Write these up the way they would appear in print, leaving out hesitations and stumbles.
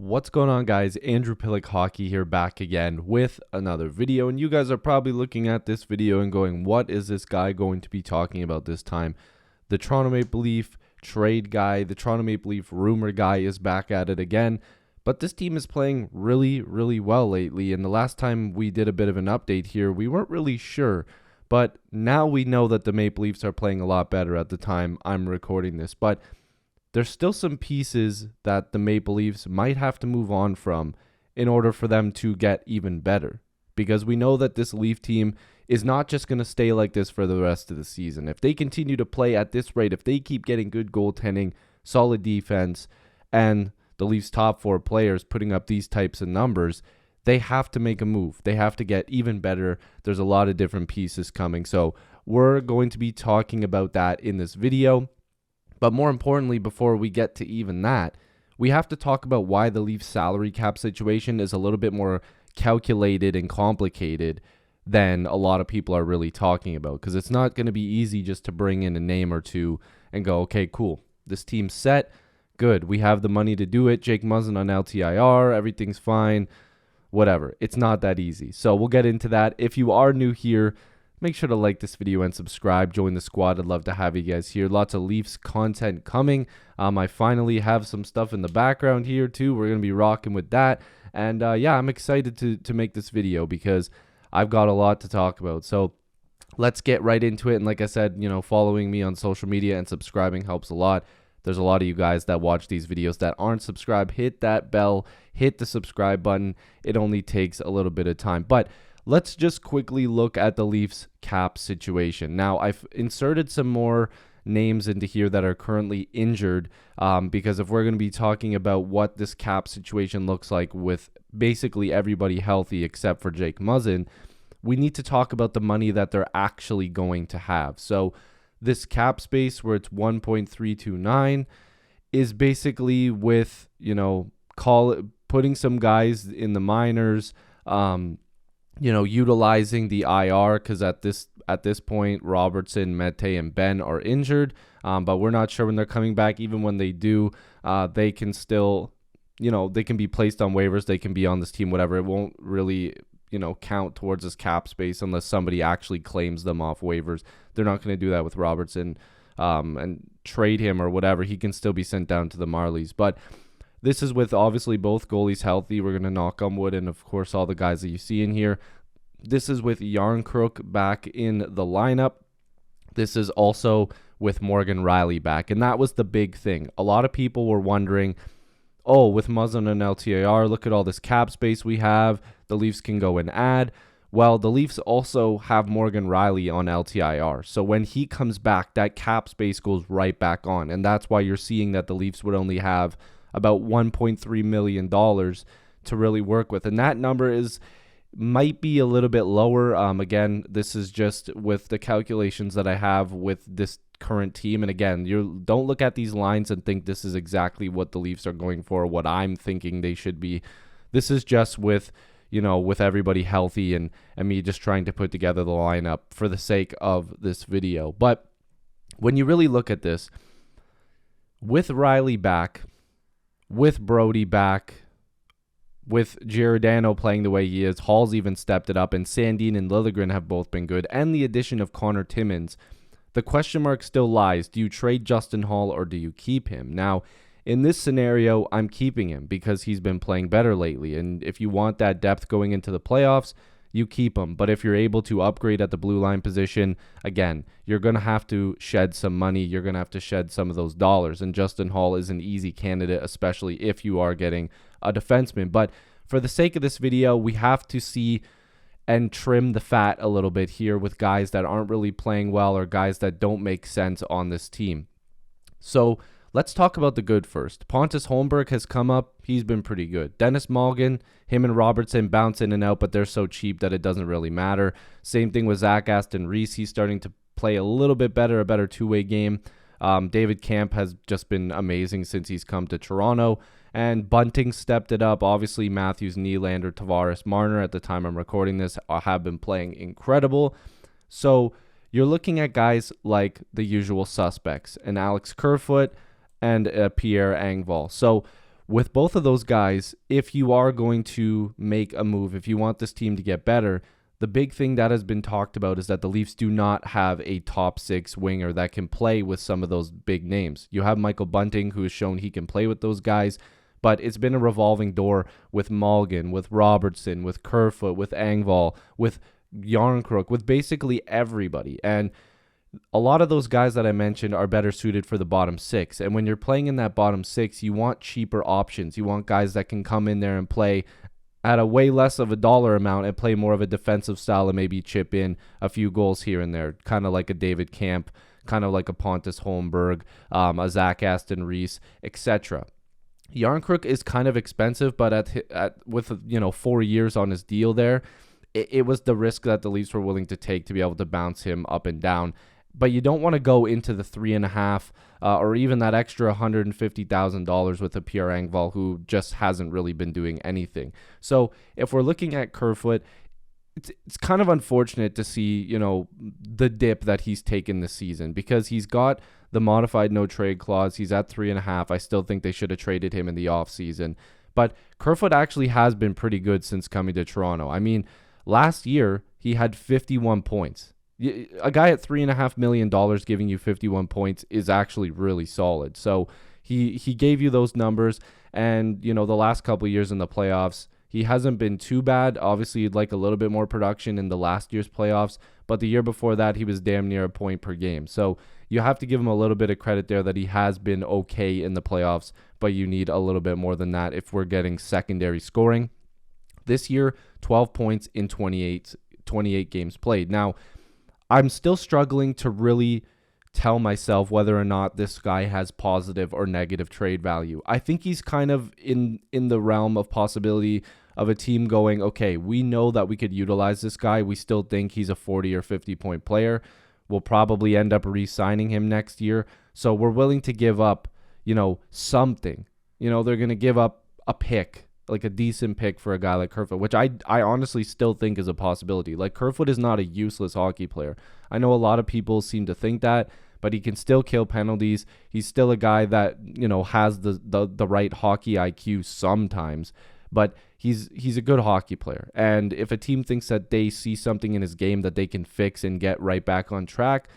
What's going on, guys? Andrew Piluk Hockey here, back again with another video, and you guys are probably looking at this video and going, what is this guy going to be talking about this time? The Toronto Maple Leaf trade guy, the Toronto Maple Leaf rumor guy is back at it again, but this team is playing really well lately, and the last time we did a bit of an update here, we weren't really sure, but now we know that the Maple Leafs are playing a lot better at the time I'm recording this, but there's still some pieces that the Maple Leafs might have to move on from in order for them to get even better. Because we know that this Leaf team is not just going to stay like this for the rest of the season. If they continue to play at this rate, if they keep getting good goaltending, solid defense, and the Leafs' top four players putting up these types of numbers, they have to make a move. They have to get even better. There's a lot of different pieces coming. So we're going to be talking about that in this video. But more importantly, before we get to even that, we have to talk about why the Leafs salary cap situation is a little bit more calculated and complicated than a lot of people are really talking about. Because it's not going to be easy just to bring in a name or two and go, okay, cool, this team's set, good, we have the money to do it, Jake Muzzin on LTIR, everything's fine, whatever. It's not that easy. So we'll get into that. If you are new here, make sure to like this video and subscribe. Join the squad. I'd love to have you guys here. Lots of Leafs content coming. I finally have some stuff in the background here too. We're going to be rocking with that. And yeah, I'm excited to make this video because I've got a lot to talk about. So let's get right into it. And like I said, following me on social media and subscribing helps a lot. There's a lot of you guys that watch these videos that aren't subscribed. Hit that bell. Hit the subscribe button. It only takes a little bit of time. But let's just quickly look at the Leafs cap situation. Now, I've inserted some more names into here that are currently injured because if we're going to be talking about what this cap situation looks like with basically everybody healthy except for Jake Muzzin, we need to talk about the money that they're actually going to have. So this cap space where it's 1.329 is basically with, putting some guys in the minors, utilizing the IR because at this point, Robertson, Mete, and Ben are injured, but we're not sure when they're coming back. Even when they do, they can still, they can be placed on waivers. They can be on this team, whatever. It won't really, count towards this cap space unless somebody actually claims them off waivers. They're not going to do that with Robertson and trade him or whatever. He can still be sent down to the Marlies, but this is with obviously both goalies healthy. We're going to knock on wood, and of course all the guys that you see in here. This is with Yarncrook back in the lineup. This is also with Morgan Rielly back, and that was the big thing. A lot of people were wondering, oh, with Muzzin and LTIR, look at all this cap space we have. The Leafs can go and add. Well, the Leafs also have Morgan Rielly on LTIR. So when he comes back, that cap space goes right back on, and that's why you're seeing that the Leafs would only have about $1.3 million to really work with. And that number might be a little bit lower. Again, this is just with the calculations that I have with this current team. And again, you don't look at these lines and think this is exactly what the Leafs are going for, what I'm thinking they should be. This is just with, with everybody healthy and me just trying to put together the lineup for the sake of this video. But when you really look at this, with Rielly back, with Brody back, with Giordano playing the way he is, Hall's even stepped it up, and Sandin and Liljegren have both been good, and the addition of Connor Timmins, the question mark still lies. Do you trade Justin Hall or do you keep him? Now, in this scenario, I'm keeping him because he's been playing better lately, and if you want that depth going into the playoffs, you keep him. But if you're able to upgrade at the blue line position, again, you're going to have to shed some money. You're going to have to shed some of those dollars. And Justin Hall is an easy candidate, especially if you are getting a defenseman. But for the sake of this video, we have to see and trim the fat a little bit here with guys that aren't really playing well or guys that don't make sense on this team. So let's talk about the good first. Pontus Holmberg has come up. He's been pretty good. Dennis Malgin, him and Robertson bounce in and out, but they're so cheap that it doesn't really matter. Same thing with Zach Aston Reese. He's starting to play a little bit better, a better two-way game. David Camp has just been amazing since he's come to Toronto. And Bunting stepped it up. Obviously, Matthews, Nylander, Tavares, Marner, at the time I'm recording this, have been playing incredible. So you're looking at guys like the usual suspects, and Alex Kerfoot and Pierre Engvall. So with both of those guys, if you are going to make a move, if you want this team to get better, the big thing that has been talked about is that the Leafs do not have a top 6 winger that can play with some of those big names. You have Michael Bunting, who has shown he can play with those guys, but it's been a revolving door with Malgin, with Robertson, with Kerfoot, with Engvall, with Yarncrook, with basically everybody. And a lot of those guys that I mentioned are better suited for the bottom 6. And when you're playing in that bottom 6, you want cheaper options. You want guys that can come in there and play at a way less of a dollar amount and play more of a defensive style and maybe chip in a few goals here and there, kind of like a David Camp, kind of like a Pontus Holmberg, a Zach Aston Reese, etc. Yarncrook is kind of expensive, but with 4 years on his deal there, it was the risk that the Leafs were willing to take to be able to bounce him up and down. But you don't want to go into the 3.5 or even that extra $150,000 with a Pierre Engvall, who just hasn't really been doing anything. So if we're looking at Kerfoot, it's kind of unfortunate to see, the dip that he's taken this season, because he's got the modified no trade clause. He's at 3.5. I still think they should have traded him in the offseason. But Kerfoot actually has been pretty good since coming to Toronto. I mean, last year he had 51 points. A guy at $3.5 million giving you 51 points is actually really solid. So he gave you those numbers, and the last couple of years in the playoffs, he hasn't been too bad. Obviously, you'd like a little bit more production in the last year's playoffs, but the year before that, he was damn near a point per game. So you have to give him a little bit of credit there that he has been okay in the playoffs, but you need a little bit more than that if we're getting secondary scoring. This year, 12 points in 28 games played. Now, I'm still struggling to really tell myself whether or not this guy has positive or negative trade value. I think he's kind of in the realm of possibility of a team going, okay, we know that we could utilize this guy. We still think he's a 40 or 50 point player. We'll probably end up re-signing him next year. So we're willing to give up, something. They're going to give up a pick, like a decent pick for a guy like Kerfoot, which I honestly still think is a possibility. Like, Kerfoot is not a useless hockey player. I know a lot of people seem to think that, but he can still kill penalties. He's still a guy that, has the right hockey IQ sometimes, but he's a good hockey player. And if a team thinks that they see something in his game that they can fix and get right back on track,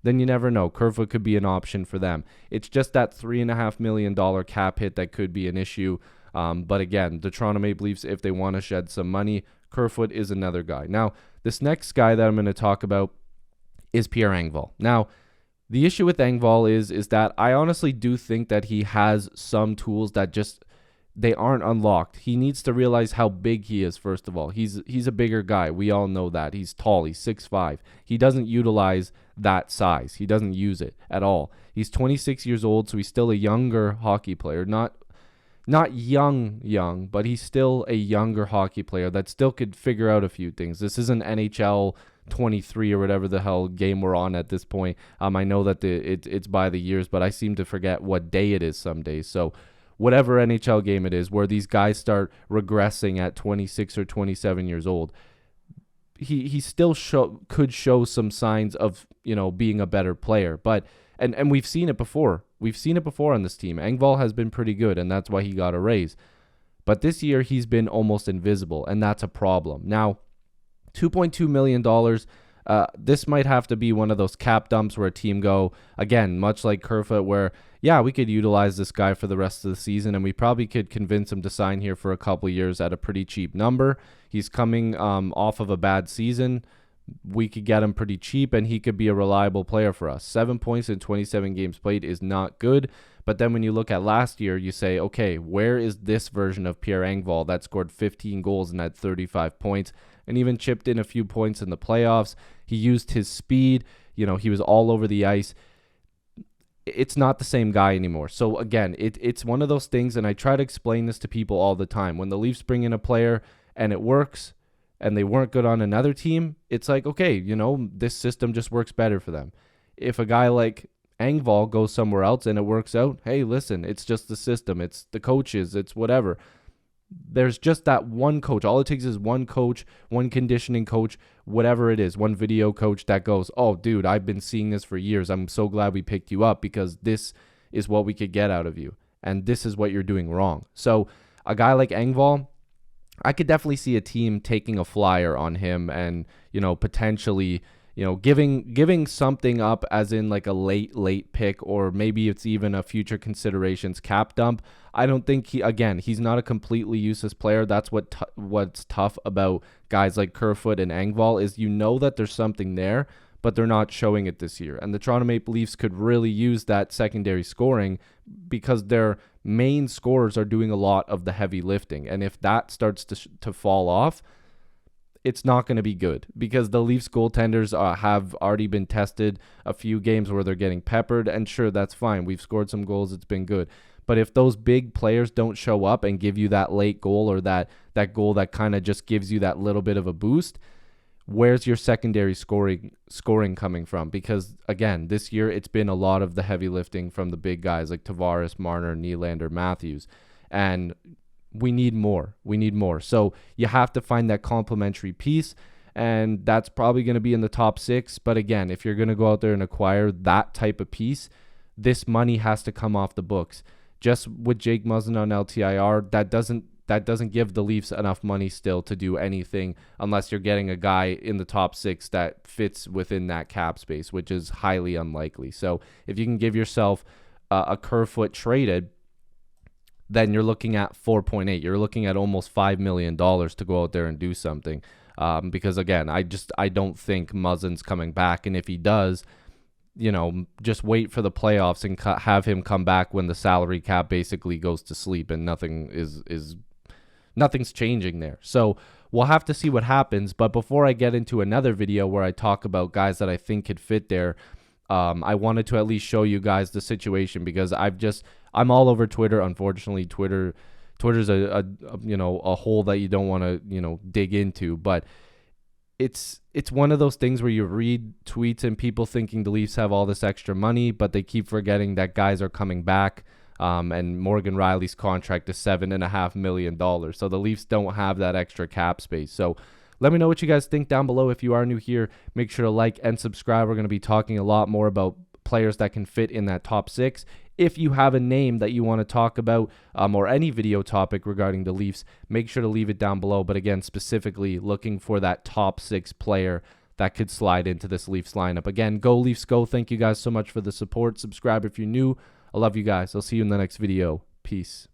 then you never know. Kerfoot could be an option for them. It's just that $3.5 million cap hit that could be an issue. But again, the Toronto Maple Leafs, if they want to shed some money, Kerfoot is another guy. Now, this next guy that I'm going to talk about is Pierre Engvall. Now, the issue with Engvall is that I honestly do think that he has some tools that just, they aren't unlocked. He needs to realize how big he is, first of all. He's a bigger guy. We all know that. He's tall. He's 6'5". He doesn't utilize that size. He doesn't use it at all. He's 26 years old, so he's still a younger hockey player. Not young, but he's still a younger hockey player that still could figure out a few things. This isn't NHL 23 or whatever the hell game we're on at this point. I know that it's by the years, but I seem to forget what day it is some days. So whatever NHL game it is where these guys start regressing at 26 or 27 years old, he still could show some signs of, being a better player. But and we've seen it before. We've seen it before on this team. Engvall has been pretty good, and that's why he got a raise. But this year, he's been almost invisible, and that's a problem. Now, $2.2 million, this might have to be one of those cap dumps where a team go, again, much like Kerfoot, where, yeah, we could utilize this guy for the rest of the season, and we probably could convince him to sign here for a couple of years at a pretty cheap number. He's coming off of a bad season. We could get him pretty cheap, and he could be a reliable player for us. 7 points in 27 games played is not good, but then when you look at last year, you say, okay, where is this version of Pierre Engvall that scored 15 goals and had 35 points and even chipped in a few points in the playoffs? He used his speed. He was all over the ice. It's not the same guy anymore. So again, it's one of those things, and I try to explain this to people all the time. When the Leafs bring in a player and it works, and they weren't good on another team, it's like, okay, this system just works better for them. If a guy like Engvall goes somewhere else and it works out, hey, listen, it's just the system. It's the coaches. It's whatever. There's just that one coach. All it takes is one coach, one conditioning coach, whatever it is, one video coach that goes, oh, dude, I've been seeing this for years. I'm so glad we picked you up because this is what we could get out of you. and this is what you're doing wrong. So a guy like Engvall, I could definitely see a team taking a flyer on him and, potentially, giving something up, as in like a late pick, or maybe it's even a future considerations cap dump. I don't think he's not a completely useless player. That's what's tough about guys like Kerfoot and Engvall, is that there's something there, but they're not showing it this year. And the Toronto Maple Leafs could really use that secondary scoring, because their main scorers are doing a lot of the heavy lifting. And if that starts to fall off, it's not going to be good, because the Leafs goaltenders have already been tested a few games where they're getting peppered. And sure, that's fine. We've scored some goals. It's been good. But if those big players don't show up and give you that late goal, or that goal that kind of just gives you that little bit of a boost, where's your secondary scoring coming from? Because, again, this year it's been a lot of the heavy lifting from the big guys like Tavares, Marner, Nylander, Matthews. And we need more. So you have to find that complementary piece, and that's probably going to be in the top 6. But again, if you're going to go out there and acquire that type of piece, this money has to come off the books. Just with Jake Muzzin on LTIR, that doesn't give the Leafs enough money still to do anything, unless you're getting a guy in the top 6 that fits within that cap space, which is highly unlikely. So if you can give yourself a Kerfoot traded, then you're looking at 4.8. You're looking at almost $5 million to go out there and do something. Because again, I don't think Muzzin's coming back. And if he does, just wait for the playoffs and have him come back when the salary cap basically goes to sleep and nothing's changing there. So we'll have to see what happens. But before I get into another video where I talk about guys that I think could fit there, I wanted to at least show you guys the situation, because I'm all over Twitter. Unfortunately, Twitter's a hole that you don't want to dig into. But it's one of those things where you read tweets and people thinking the Leafs have all this extra money, but they keep forgetting that guys are coming back. And Morgan Riley's contract is $7.5 million. So the Leafs don't have that extra cap space. So let me know what you guys think down below. If you are new here, make sure to like and subscribe. We're going to be talking a lot more about players that can fit in that top 6. If you have a name that you want to talk about, or any video topic regarding the Leafs, make sure to leave it down below. But again, specifically looking for that top 6 player that could slide into this Leafs lineup. Again, go Leafs go. Thank you guys so much for the support. Subscribe if you're new. I love you guys. I'll see you in the next video. Peace.